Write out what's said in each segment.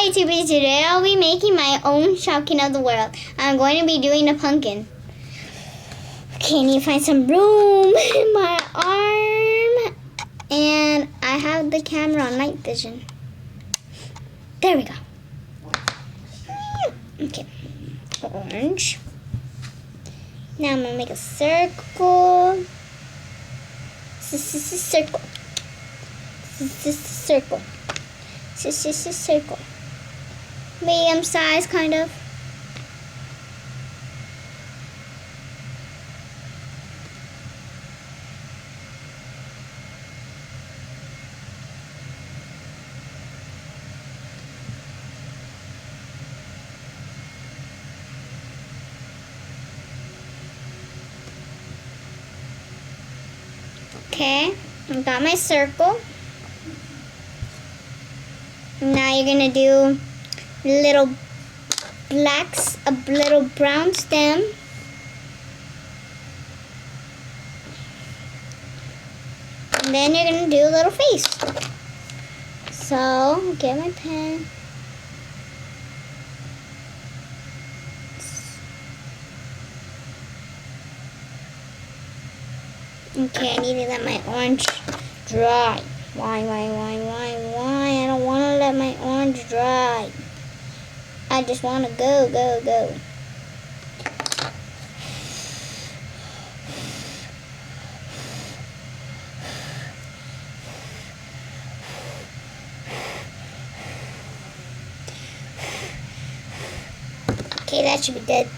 Hi YouTubers, today I'll be making my own shopkin of the world. I'm going to be doing a pumpkin. Okay, I need to find some room in my arm. And I have the camera on night vision. There we go. Okay, orange. Now I'm going to make a circle. Circle. Circle. Circle. Medium size, kind of. Okay, I got my circle. Now you're gonna do little blacks, a little brown stem. And then you're gonna do a little face. So, get my pen. Okay, I need to let my orange dry. Why? I don't want to let my orange dry. I just want to go. Okay, that should be good.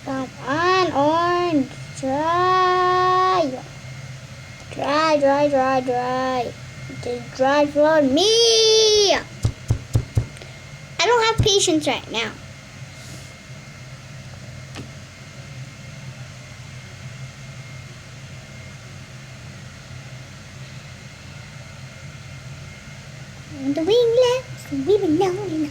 Come on, orange, dry. Just dry for me. I don't have patience right now. The winglets, we belong.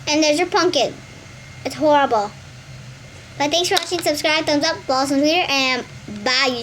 And there's your pumpkin. It's horrible. But thanks for watching. Subscribe, thumbs up, follow us on Twitter, and bye.